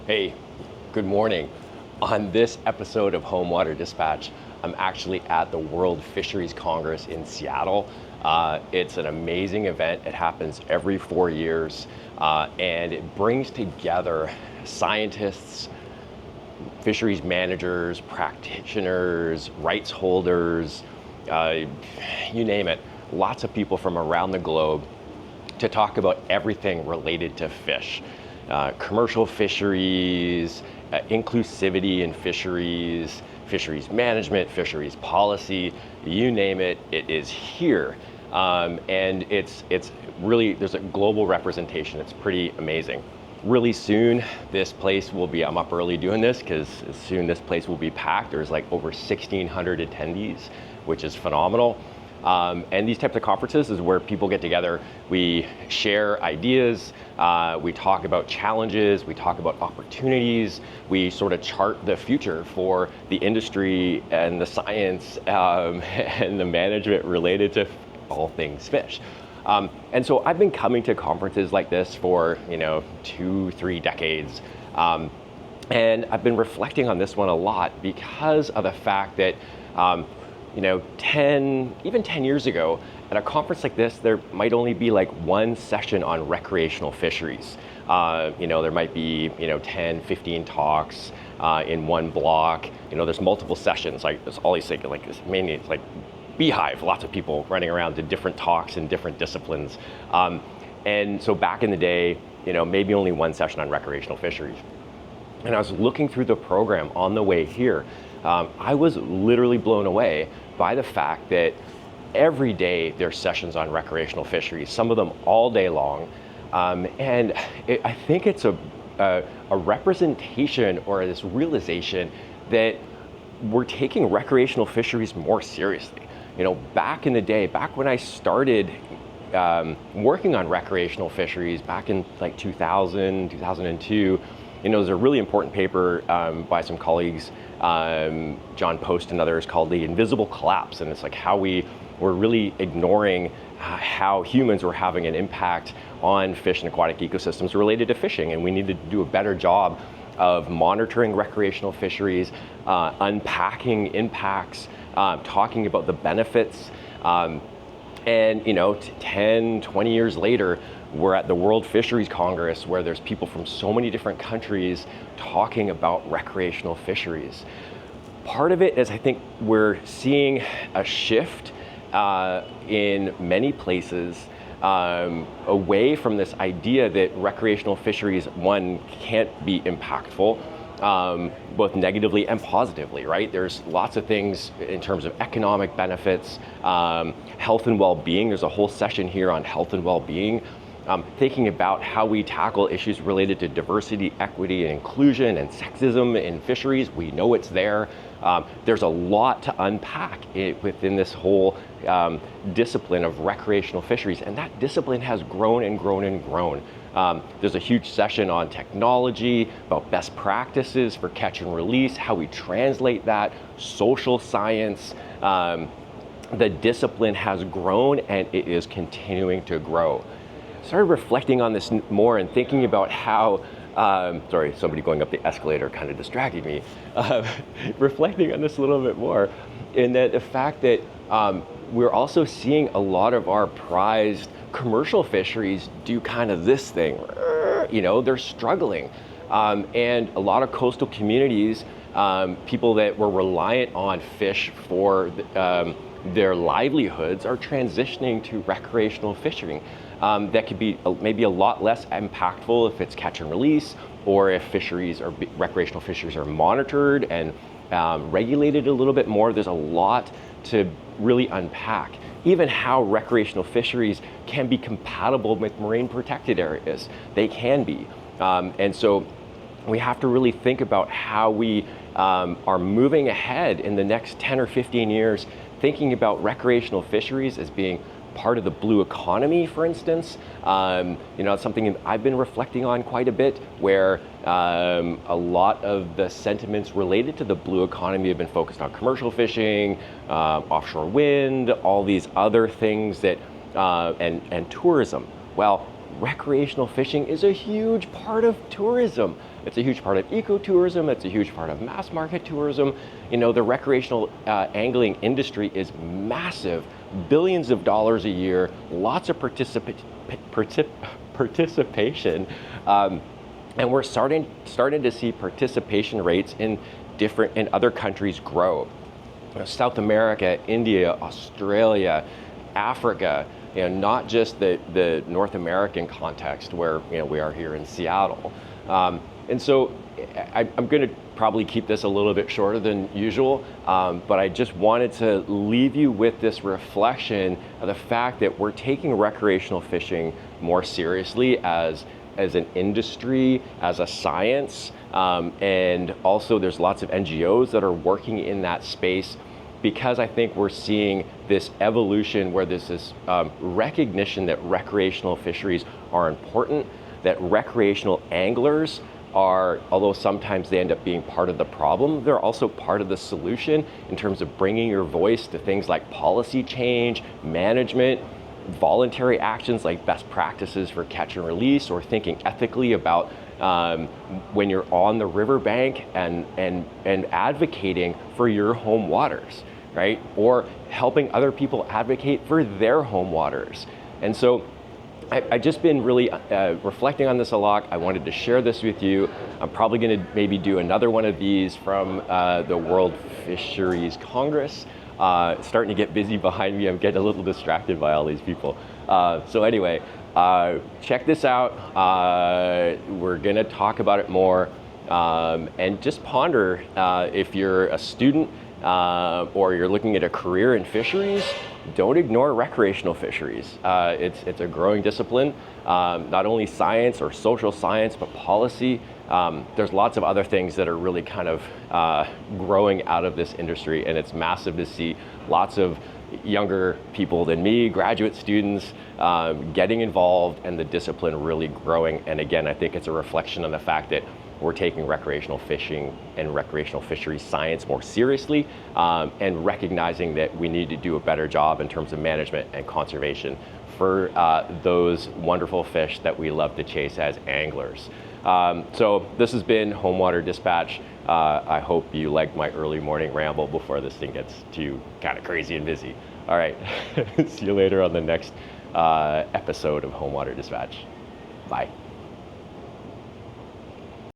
Hey, good morning. On this episode of Home Water Dispatch, I'm actually at the World Fisheries Congress in Seattle. It's an amazing event. It happens every 4 years, and it brings together scientists, fisheries managers, practitioners, rights holders, you name it. Lots of people from around the globe to talk about everything related to fish. Commercial fisheries, inclusivity in fisheries, fisheries management, fisheries policy, you name it, it is here. And it's really, there's a global representation. It's pretty amazing. Really soon, this place will be, I'm up early doing this because soon this place will be packed. There's like over 1,600 attendees, which is phenomenal. And these types of conferences is where people get together, we share ideas, we talk about challenges, we talk about opportunities, we sort of chart the future for the industry and the science and the management related to all things fish. And so I've been coming to conferences like this for, 2-3 decades. And I've been reflecting on this one a lot because of the fact that 10 years ago, at a conference like this, there might only be like one session on recreational fisheries. There might be, 10, 15 talks in one block. There's multiple sessions, like there's all these things, like this, mainly it's like beehive, lots of people running around to different talks in different disciplines. And so back in the day, maybe only one session on recreational fisheries. And I was looking through the program on the way here. I was literally blown away by the fact that every day there's sessions on recreational fisheries, some of them all day long. I think it's a representation or this realization that we're taking recreational fisheries more seriously. Back in the day, back when I started working on recreational fisheries back in like 2000, 2002, there's a really important paper by some colleagues, John Post and others, called The Invisible Collapse. And it's like how we were really ignoring how humans were having an impact on fish and aquatic ecosystems related to fishing. And we needed to do a better job of monitoring recreational fisheries, unpacking impacts, talking about the benefits. And 10, 20 years later, we're at the World Fisheries Congress where there's people from so many different countries talking about recreational fisheries. Part of it is I think we're seeing a shift in many places away from this idea that recreational fisheries, one, can't be impactful, both negatively and positively, right? There's lots of things in terms of economic benefits, health and well-being. There's a whole session here on health and well-being, thinking about how we tackle issues related to diversity, equity, and inclusion, and sexism in fisheries. We know it's there. There's a lot to unpack within this whole discipline of recreational fisheries, and that discipline has grown and grown and grown. There's a huge session on technology, about best practices for catch and release, how we translate that, social science. The discipline has grown and it is continuing to grow. Started reflecting on this more and thinking about how, sorry, somebody going up the escalator kind of distracted me. Reflecting on this a little bit more, in that the fact that we're also seeing a lot of our prized commercial fisheries do kind of this thing. They're struggling. And a lot of coastal communities, people that were reliant on fish for their livelihoods, are transitioning to recreational fishing. That could be maybe a lot less impactful if it's catch and release, or if fisheries or recreational fisheries are monitored and regulated a little bit more. There's a lot to really unpack. Even how recreational fisheries can be compatible with marine protected areas. They can be. And so we have to really think about how we are moving ahead in the next 10 or 15 years, thinking about recreational fisheries as being part of the blue economy, for instance. It's something I've been reflecting on quite a bit, where a lot of the sentiments related to the blue economy have been focused on commercial fishing, offshore wind, all these other things that, and tourism. Well, recreational fishing is a huge part of tourism. It's a huge part of ecotourism. It's a huge part of mass market tourism. You know, the recreational angling industry is massive, billions of dollars a year, lots of participation, and we're starting to see participation rates in other countries grow. You know, South America, India, Australia, Africa, you know, not just the North American context where, you know, we are here in Seattle. And so I'm going to probably keep this a little bit shorter than usual, but I just wanted to leave you with this reflection of the fact that we're taking recreational fishing more seriously as an industry, as a science, and also there's lots of NGOs that are working in that space, because I think we're seeing this evolution where there's this recognition that recreational fisheries are important, that recreational anglers are, although sometimes they end up being part of the problem, they're also part of the solution in terms of bringing your voice to things like policy change, management, voluntary actions like best practices for catch and release, or thinking ethically about when you're on the riverbank and advocating for your home waters, right? Or helping other people advocate for their home waters. And so I've just been really reflecting on this a lot. I wanted to share this with you. I'm probably going to maybe do another one of these from the World Fisheries Congress. It's starting to get busy behind me. I'm getting a little distracted by all these people. So anyway, check this out. We're going to talk about it more, and just ponder if you're a student or you're looking at a career in fisheries, don't ignore recreational fisheries. It's a growing discipline, not only science or social science, but policy. There's lots of other things that are really kind of growing out of this industry, and it's massive to see lots of younger people than me, graduate students, getting involved, and the discipline really growing. And again, I think it's a reflection on the fact that we're taking recreational fishing and recreational fisheries science more seriously, and recognizing that we need to do a better job in terms of management and conservation for those wonderful fish that we love to chase as anglers. So this has been Home Water Dispatch. I hope you liked my early morning ramble before this thing gets too kind of crazy and busy. All right, see you later on the next episode of Home Water Dispatch. Bye.